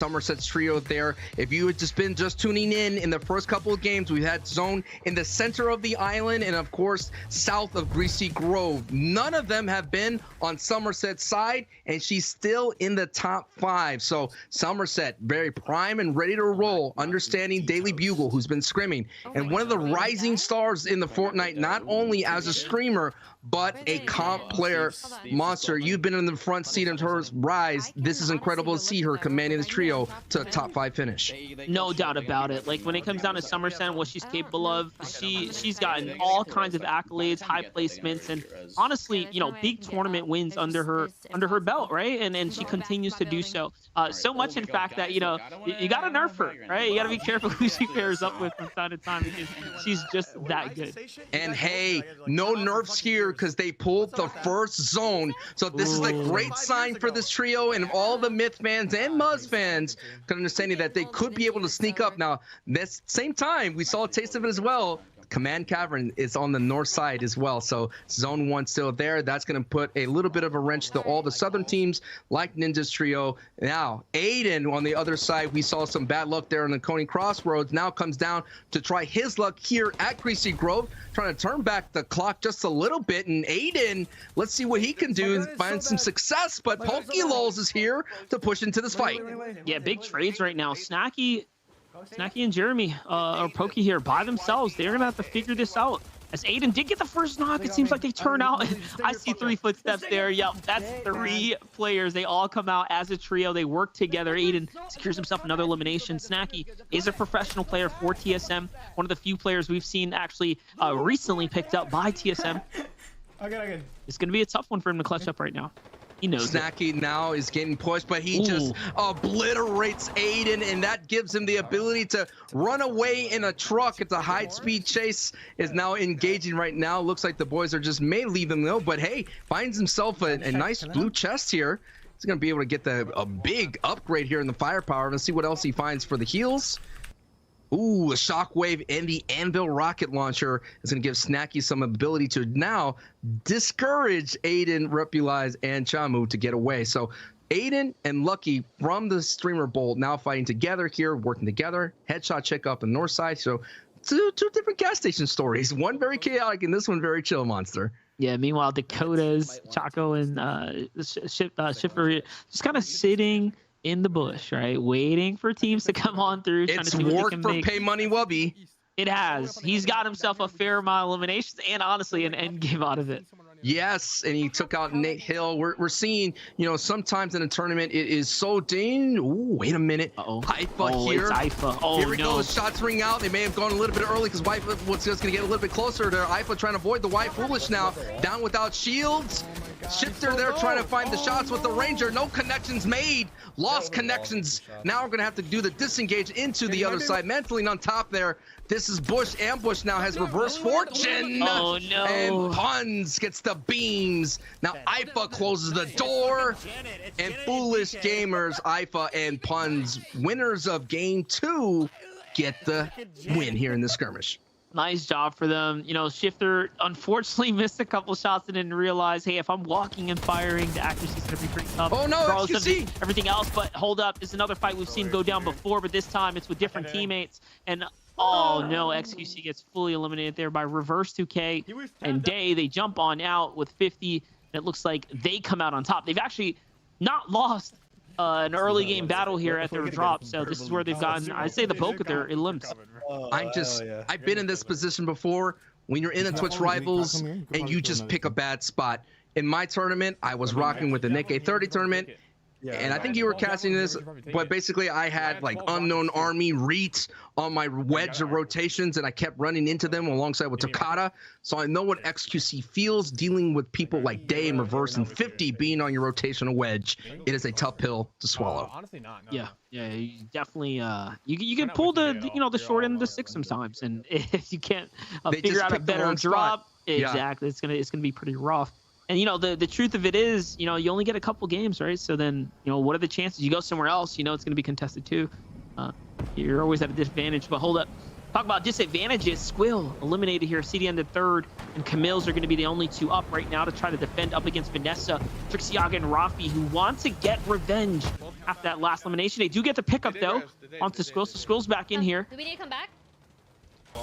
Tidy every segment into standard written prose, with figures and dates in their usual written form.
Somerset's trio there. If you had just been tuning in the first couple of games, we've had Zone in the center of the island and of course south of Greasy Grove. None of them have been on Somerset's side, and she's still in the top 5. So Somerset very prime and ready to roll, understanding Daily Bugle, who's been scrimming, and one of the rising stars in the Fortnite, not only as a streamer but a comp player. Monster, you've been in the front seat of her rise. This is incredible to see her commanding this trio to a top 5 finish. No doubt about it. Like when it comes down to Somerset and what she's capable of, she's gotten all kinds of accolades, high placements, and honestly, you know, big tournament wins under her belt, right? And she continues to do so. So much, in fact, that you gotta nerf her, right? You gotta be careful who she pairs up with from time to time because she's just that good. And hey, no nerfs here because they pulled the first zone. So this is a great sign for this trio, and all the Myth fans and Muzz fans can understand that they could be able to sneak up. Now, this same time, we saw a taste of it as well. Command Cavern is on the north side as well, so Zone 1 still there. That's going to put a little bit of a wrench to all the southern teams like Ninja's trio. Now, Aiden on the other side, we saw some bad luck there in the Coney Crossroads. Now comes down to try his luck here at Greasy Grove, trying to turn back the clock just a little bit. And Aiden, let's see what he can do and find some success. But Pokey is here to push into this fight. Yeah, big trades right now. Snacky and Jeremy or Pokey here by themselves. They're gonna have to figure this out. As Aiden did get the first knock, it seems like they turn out. I see 3 footsteps there. Yep, that's 3 players. They all come out as a trio. They work together. Aiden secures himself another elimination. Snacky is a professional player for TSM. One of the few players we've seen actually recently picked up by TSM. It's gonna be a tough one for him to clutch up right now. He knows Snacky now is getting pushed, but he just obliterates Aiden, and that gives him the ability to run away in a truck. It's a high-speed chase is now engaging right now. Looks like the boys are just may leave him though, but hey, finds himself a nice blue chest here. He's gonna be able to get a big upgrade here in the firepower. Let's see what else he finds for the heals. Ooh, a shockwave and the Anvil rocket launcher is going to give Snacky some ability to now discourage Aiden, Repulize, and Chamu to get away. So Aiden and Lucky from the Streamer Bowl now fighting together here, working together. Headshot check up on the north side. So two different gas station stories. One very chaotic and this one very chill, Monster. Yeah, meanwhile, Dakota's, Chaco, and Schiffer just kind of sitting in the bush, right, waiting for teams to come on through. It's worked for Pay Money Wubby. It has. He's got himself a fair amount of eliminations and honestly an end game out of it. Yes, and he took out Nate Hill. We're seeing, sometimes in a tournament it is so Ooh, wait a minute. Ifa here. It's Ifa. Oh, here we go. Shots ring out. They may have gone a little bit early because Ifa was just going to get a little bit closer there. Ifa trying to avoid the Y Foolish now. Down without shields. Shifter there trying to find the shots with the Ranger. No connections made. Lost connections. Now we're going to have to do the disengage into the other side. Mantling on top there. This is Bush. Ambush now has reverse fortune. Oh, no. And Puns gets the beams. Now Ifa closes the door. And Foolish Gamers, Ifa, and Puns, winners of game 2, get the win here in the skirmish. Nice job for them. Shifter unfortunately missed a couple shots and didn't realize, hey, if I'm walking and firing, the accuracy's gonna be pretty tough. Oh no, XQC! Everything else, but hold up, this is another fight we've seen go down before, but this time it's with different teammates. And oh no, XQC gets fully eliminated there by reverse 2K and Day. They jump on out with 50. And it looks like they come out on top. They've actually not lost an early game battle here at their drop, so this is where they've gotten, I say, the bulk of their elims. I've been in this position before when you're in a Twitch Rivals and you just pick a bad spot. In my tournament, I was rocking with the Nick A30 tournament. And I think you were casting this, but basically I had like Unknown Army Reets on my wedge of rotations, and I kept running into them alongside with Takata. So I know what XQC feels dealing with people like Day and Reverse and 50 being on your rotational wedge. It is a tough pill to swallow. Honestly, not. Yeah, you definitely you can pull the short end of the stick sometimes, and if you can't figure out a better drop, exactly, it's gonna be pretty rough. And the truth of it is, you only get a couple games, right? So then, what are the chances you go somewhere else? It's going to be contested too. You're always at a disadvantage. But hold up, Talk about disadvantages. Squill eliminated here. CDN the third, and Camille's are going to be the only two up right now to try to defend up against Vanessa, Trixie-Yaga, and Rafi, who want to get revenge after that last elimination. They do get the pickup, though, onto Squill. So Squill's back in here. Do we need to come back?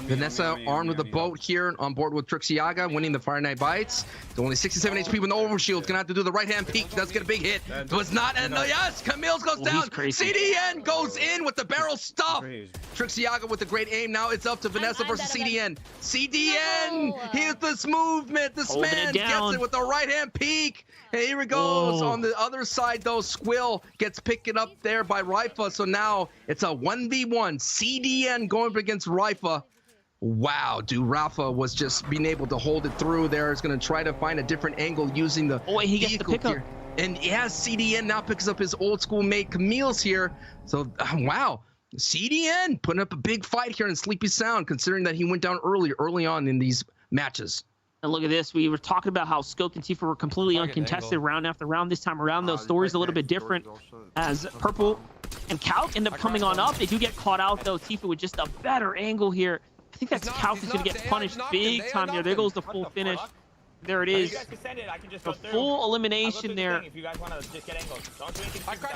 Vanessa armed with a boat here on board with Trixie-Yaga, winning the Fire Night Bites. Only 67 HP with no overshield. Gonna have to do the right-hand peek. Does get a big hit. Was not, and yes, Camille's goes down. CDN goes in with the barrel stuff. Trixie-Yaga with the great aim. Now it's up to Vanessa versus CDN. CDN, here's this movement. This man gets it with the right-hand peek. And here he goes. On the other side, though, Squill gets picked up there by Rifa. So now it's a 1v1. CDN going up against Rifa. Wow, dude, Rafa was just being able to hold it through there. Is going to try to find a different angle using the he gets the pickup here. And yeah, CDN now picks up his old school mate Camille's here. So, wow, CDN putting up a big fight here in Sleepy Sound, considering that he went down early on in these matches. And look at this. We were talking about how Scope and Tfue were completely uncontested round after round. This time around, though, story's a little bit different as Purple and Calc end up coming on up. They do get caught out, though. Tfue with just a better angle here. I think that's Calc is going to get punished big time here. There goes the full finish. There it is. The full elimination there.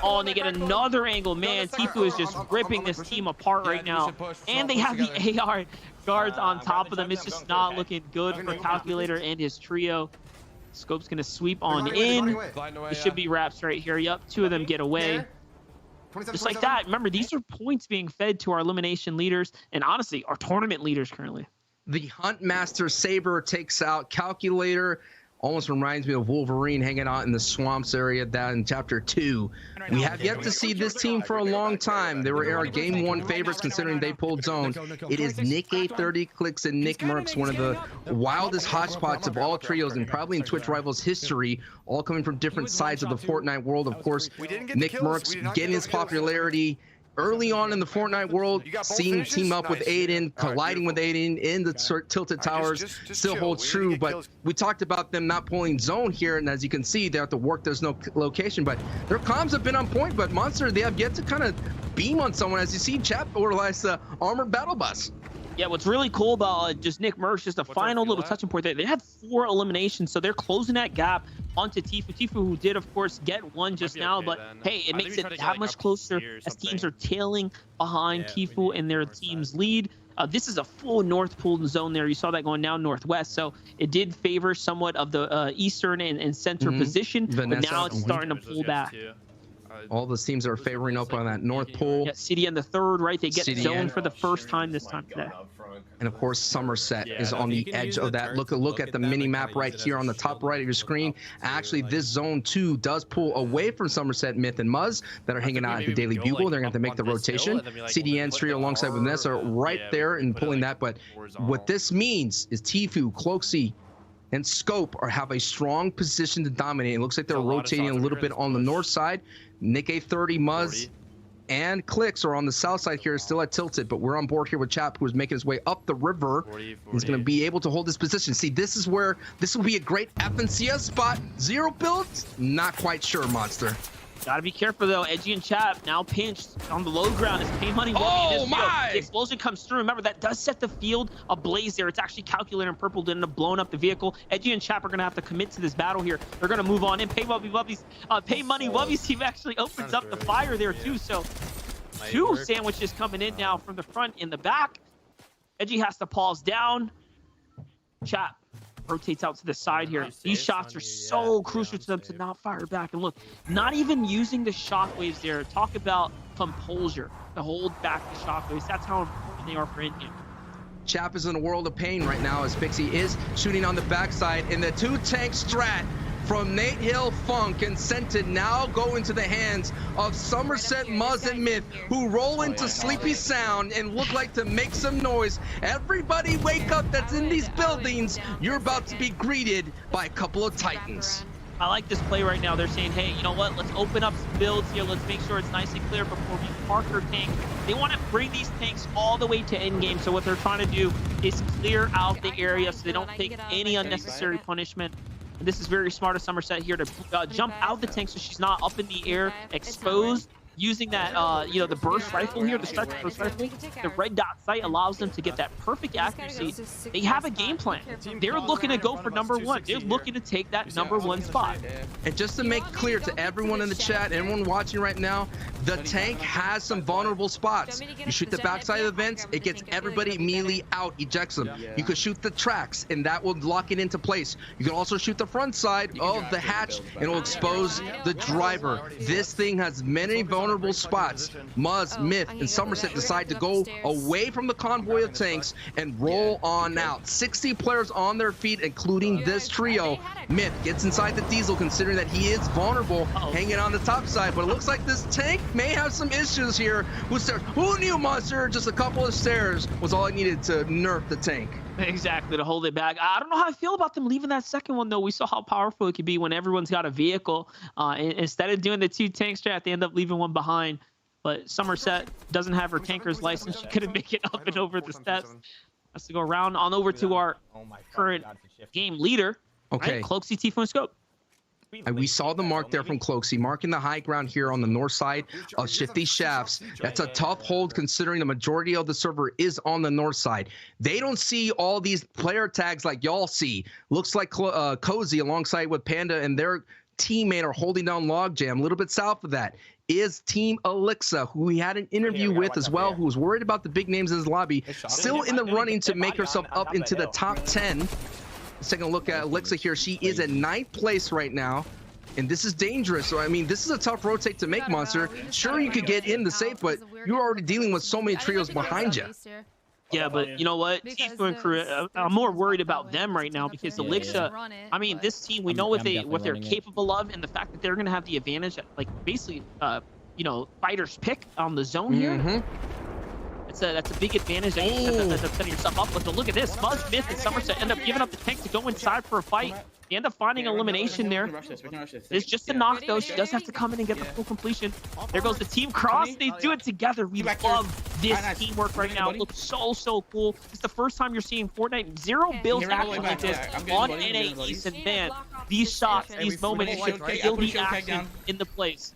Oh, and they get another angle. Man, Tfue is just ripping this team apart right now. And they have the AR guards on top of them. It's just not looking good for Calculator and his trio. Scope's going to sweep on in. It should be wraps right here. Yup, two of them get away. Just like that. Remember, these are points being fed to our elimination leaders and honestly, our tournament leaders currently. The Huntmaster Saber takes out Calculator. Almost reminds me of Wolverine hanging out in the swamps area down in Chapter 2. We have yet to see this team for a long time. They were our Game 1 favorites considering they pulled zone. It is Nick A30, Clicks, and Nick Mercs, one of the wildest hodgepodges of all trios and probably in Twitch Rivals history, all coming from different sides of the Fortnite world. Of course, Nick Mercs getting his popularity early on in the Fortnite world, seeing team up with Aiden, colliding with Aiden in the Tilted Towers still holds true. But we talked about them not pulling zone here, and as you can see, they have to work. There's no location, but their comms have been on point. But Monster, they have yet to kind of beam on someone, as you see, Chap oralized the armored battle bus. Yeah, what's really cool about just Nick Mercs, just a final little touching point there. They had 4 eliminations, so they're closing that gap onto Tfue. Tfue, who did, of course, get one just now, but hey, it makes it that much closer as teams are tailing behind Tfue and their team's lead. This is a full North Pool zone there. You saw that going down northwest, so it did favor somewhat of the eastern and center position, Vanessa, but now it's starting to pull back. All the teams are favoring up on that North Pole. Yeah, CDN the third, right? They get zone for the first time this time today. And of course, Somerset is on the edge of that. Look at the mini map right here on the top right of your screen. Actually, this zone 2 does pull away from Somerset, Myth, and Muzz that are hanging out at the Daily Bugle. They're going to have to make the rotation. CDN's trio alongside Vanessa right there and pulling that. But what this means is Tfue, Cloakzy, and Scope have a strong position to dominate. It looks like they're rotating a little bit on the north side. Nick A30, Muzz, and Clicks are on the south side here, still at Tilted, but we're on board here with Chap, who's making his way up the river. He's going to be able to hold his position. See, this is where this will be a great FNCS spot. 0 builds? Not quite sure, Monster. Gotta be careful though. Edgy and Chap now pinched on the low ground as Pay Money. Oh my! The explosion comes through. Remember, that does set the field ablaze there. It's actually Calculator and Purple didn't end up blowing up the vehicle. Edgy and Chap are gonna have to commit to this battle here. They're gonna move on in. Pay Money Wubby's team actually opens up the fire there too. So 2 sandwiches coming in now from the front and the back. Edgy has to pause down. Chap rotates out to the side here. These shots are so crucial to them to not fire back. And look, not even using the shockwaves there. Talk about composure to hold back the shockwaves. That's how important they are for in-game. Chap is in a world of pain right now as Pixie is shooting on the backside, and the 2-tank strat from Nate Hill, Funk, and Scented now go into the hands of Somerset, Muzz, and Myth, who roll into Sleepy Sound and look like to make some noise. Everybody wake up that's in these buildings. You're about to be greeted by a couple of Titans. I like this play right now. They're saying, hey, you know what? Let's open up some builds here. Let's make sure it's nice and clear before we park our tank. They want to bring these tanks all the way to endgame. So what they're trying to do is clear out the area so they don't take any unnecessary punishment. And this is very smart of Somerset here to jump out the tank so she's not up in the air, exposed, using that, you know, the burst rifle here, the striker burst rifle, the red dot sight allows them to get that perfect accuracy. They have a game plan. They're looking to go for #1. They're looking to take that #1 spot. And just to make clear to everyone in the chat, everyone watching right now, the tank has some vulnerable spots. You shoot the backside of the vents, it gets everybody immediately out, ejects them. You could shoot the tracks, and that will lock it into place. You can also shoot the front side of the hatch, and it will expose the driver. This thing has many vulnerable spots. Muzz, Myth, and Somerset decide to go away from the convoy of tanks and roll on out. 60 players on their feet, including this trio. Myth gets inside the diesel, considering that he is vulnerable, hanging on the top side, but it looks like this tank may have some issues here. Who knew, Monster? Just a couple of stairs was all I needed to nerf the tank. Exactly, to hold it back. I don't know how I feel about them leaving that second one, though. We saw how powerful it could be when everyone's got a vehicle. Instead of doing the 2 tank strat, they end up leaving one behind. But Somerset doesn't have her tanker's license. She couldn't make it up and over the steps. Has to go around on over to our current game leader. Okay. Right? Cloakzy, Tfue, and Scope. We saw the mark there from Cloakzy, marking the high ground here on the north side of Shifty Shafts. That's a tough hold considering the majority of the server is on the north side. They don't see all these player tags like y'all see. Looks like Cozy alongside with Panda and their teammate are holding down Logjam. A little bit south of that is Team Alexa, who we had an interview with as well, who was worried about the big names in his lobby, still in the running to make herself up into the top 10. Let's take a look at Alexa here. She is in 9th place right now, and this is dangerous. So I mean, this is a tough rotate to make, Monster. Sure, you could get in the safe, but you're already dealing with so many trios behind you. Yeah, but you know what? Tfue and Korea, I'm more worried about them right now because Alexa, I mean, this team, we know what they're capable of, and the fact that they're going to have the advantage, like basically, you know, fighters pick on the zone here. That's a big advantage that you're setting yourself up with. But look at this. Muzz, Myth, and Somerset end up giving up the tank to go inside for a fight. They end up finding elimination there. It's just a knock, though. She does have to come in and get the full completion. There goes the team cross. They do it together. We love this teamwork right now. It looks so cool. It's the first time you're seeing Fortnite 0 builds action like this on NA East. And man, these shots, these moments should feel the action in the place.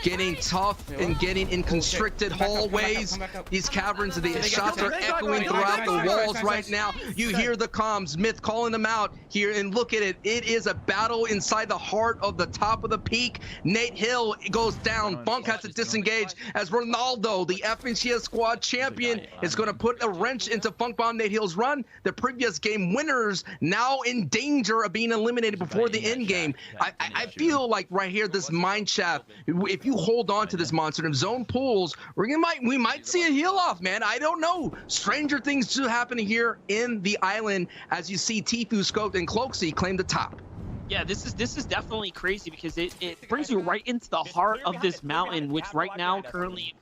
Getting tough and getting in constricted hallways. These caverns, the shots are echoing throughout the walls right now. You hear the comms, Myth calling them out here, and look at it. It is a battle inside the heart of the top of the peak. Nate Hill goes down. Bunk has to disengage as Ronaldo, the FNCS squad champion, is going to put a wrench into Funk Bomb Nate Hill's run. The previous game winners now in danger of being eliminated before the end game. I feel like right here, this mine shaft, if you hold on to this monster, if zone pulls, we might see a heal off, man. I don't know. Stranger things to happen here in the island as you see Tfue, Scoped, and Cloakzy claim the top. Yeah, this is definitely crazy because it brings you right into the heart of this mountain, which right now currently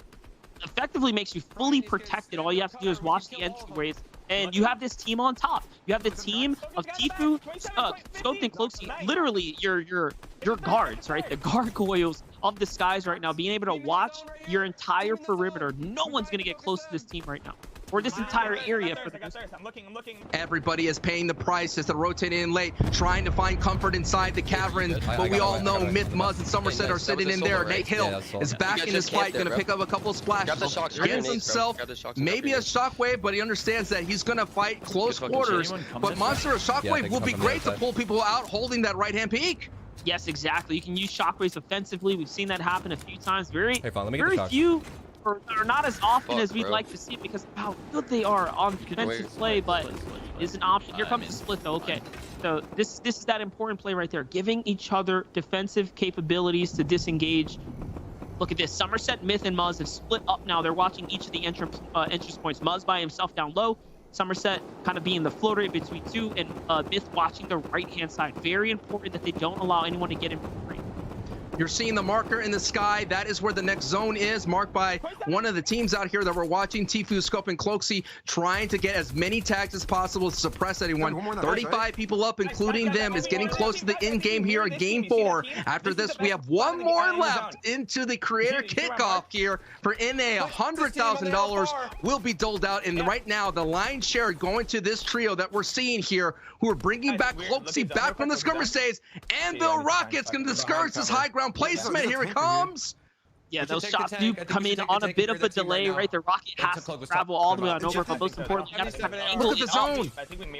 effectively makes you fully protected. All you have to do is watch the entryways, and you have this team on top. You have the team of Tfue, Scoped, and Cloakzy, literally your guards, right? The gargoyles of the skies right now, being able to watch your entire perimeter. No one's gonna get close to this team right now, or this entire area for the most part. Everybody is paying the price as they rotate in late, trying to find comfort inside the cavern. But we all know Myth, Muzz, and Somerset are sitting in there. Nate Hill is back in this fight, going to pick up a couple of splashes. Gives himself maybe a shockwave, but he understands that he's going to fight close quarters. But Monster, a shockwave will be great to pull people out holding that right-hand peak. Yes, exactly. You can use shockwaves offensively. We've seen that happen a few times. Very few, or not as often as we'd like to see because of how good they are on defensive play, but is an option. Here comes the split, though. Okay, so this is that important play right there, giving each other defensive capabilities to disengage. Look at this. Somerset, Myth, and Muzz have split up now. They're watching each of the entrance points. Muzz by himself down low. Somerset kind of being the floater in between two, and Myth watching the right-hand side. Very important that they don't allow anyone to get in frame. You're seeing the marker in the sky. That is where the next zone is, marked by one of the teams out here that we're watching, Tfue, Scope, and Cloakzy, trying to get as many tags as possible to suppress anyone. 35 people up, including them, is getting close to the end game here at Game 4. After this, we have one more left into the creator kickoff here for NA. $100,000 will be doled out, and right now, the lion's share going to this trio that we're seeing here, who are bringing back Cloakzy back from the skirmish days. Anvil Rocket's going to discourage this high ground placement. Here it comes. Yeah, those shots do come in on a bit of a delay, right? The rocket has to travel all the way on over, but most importantly, you have to kind of angle Look at it the up. zone.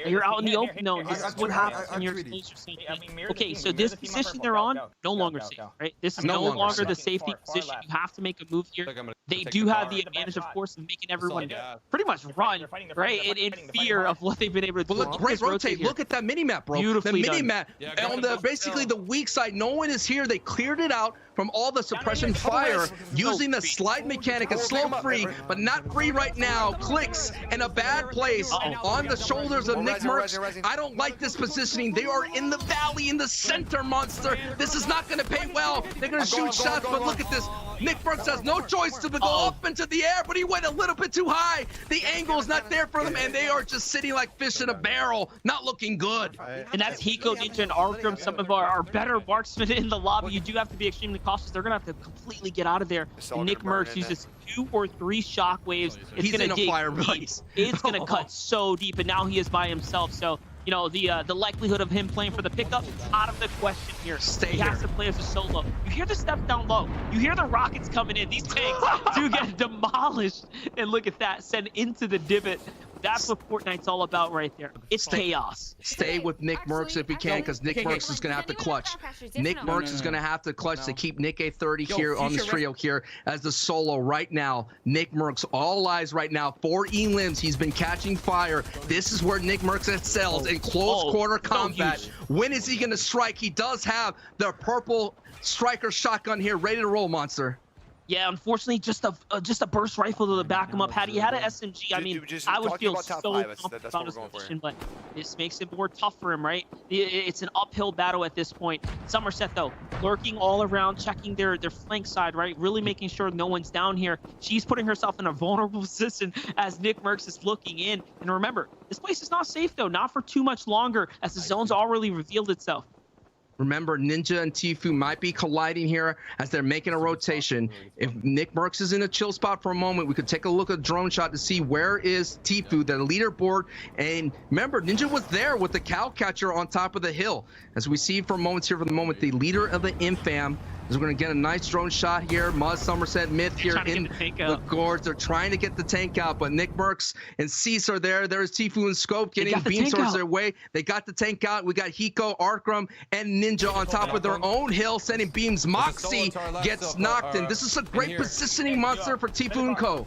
You're out in the open though, and this is what happens when you're exposed to something. Okay, so this position they're on, no longer safe, right? This is no longer the safety position. You have to make a move here. They do have the advantage, of course, of making everyone pretty much run, right? In fear of what they've been able to do. But look, great rotate. Look at that mini-map, bro. Beautifully the mini-map. On the basically the weak side, no one is here. They cleared it out from all the suppression fire using the slide mechanic and slow free, but not free right now. Clicks in a bad place on the shoulders of Nick Mercs. I don't like this positioning. They are in the valley, in the center, Monster. This is not going to pay well. They're going to shoot shots, but look at this. Nick Mercs has no choice to go up into the air, but he went a little bit too high. The angle is not there for them, and they are just sitting like fish in a barrel, not looking good. And that's Hiko, Ninja, and Arkram, some of our better marksmen in the lobby. You do have to be extremely cautious. They're going to have to completely get out of there. And Nick Mercs uses 2 or 3 shockwaves. It's going to dig deep. It's going to cut so deep, and now he is by himself. So, you know, the likelihood of him playing for the pickup is out of the question here. He has to play as a solo. You hear the steps down low. You hear the rockets coming in. These tanks do get demolished. And look at that, sent into the divot. That's what Fortnite's all about right there. It's chaos. Stay with Nick Mercs if you can, because Nick Mercs is going to have to clutch. Nick Mercs is going to have to clutch to keep Nick A30 here on this trio here as the solo right now. Nick Mercs, all eyes right now. 4 E-limbs. He's been catching fire. This is where Nick Mercs excels in close quarter combat. When is he going to strike? He does have the purple striker shotgun here ready to roll, Monster. Yeah, unfortunately, just a burst rifle to back him up. Had he had an SMG, I mean, I would feel so confident about his position, but this makes it more tough for him, right? It's an uphill battle at this point. Somerset, though, lurking all around, checking their flank side, right? Really making sure no one's down here. She's putting herself in a vulnerable position as Nick Mercs is looking in. And remember, this place is not safe, though, not for too much longer, as the zone's already revealed itself. Remember, Ninja and Tfue might be colliding here as they're making a rotation. If Nick Mercs is in a chill spot for a moment, we could take a look at drone shot to see where is Tfue, the leaderboard. And remember, Ninja was there with the cow catcher on top of the hill. As we see for moments here, for the moment, the leader of the Infam is going to get a nice drone shot here. Muzz, Somerset, Myth here in the gorge. They're trying to get the tank out, but Nick Mercs and Cease are there. There's Tfue and Scope getting beam towards their way. They got the tank out. We got Hiko, Arkram, and Ninja on top of their own hill, sending beams. Moxie gets knocked in. This is a great positioning, Monster, for Tfue and Co.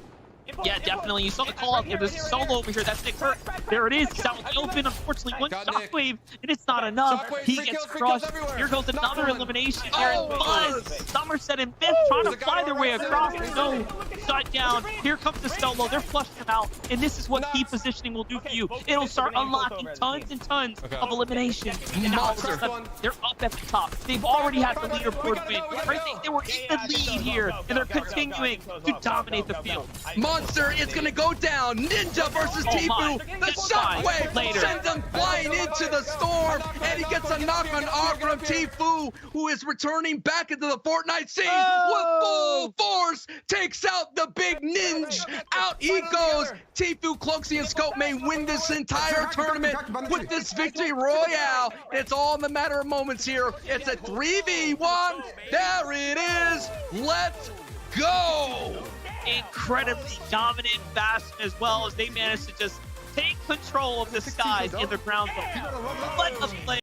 Yeah, definitely. You saw the call out there. There's a solo over here. That's Nick Mercs. There it is. It's out in the open. Unfortunately, one shockwave, and it's not enough. He gets crushed. Here goes another elimination here. And Buzz, Somerset, and Myth trying to fly their way across. No, shut down. Here comes the solo. They're flushing them out. And this is what key positioning will do for you. It'll start unlocking tons and tons of elimination. And now all of a sudden, they're up at the top. They've already had the leaderboard win. Right? They were in the lead here, and they're continuing to dominate the field. Monster is going to go down. Ninja versus Tfue. The shockwave sends them flying into the storm, and he gets a knock on Arkram. Tfue, who is returning back into the Fortnite scene with full force, takes out the big ninja. Out he goes. Tfue, Cloakzy, and Scope may win this entire tournament with this victory royale. It's all in the matter of moments here. It's a 3v1. There it is. Let's go. Incredibly dominant fast as well as they managed to just take control of the skies in the ground zone. What a play.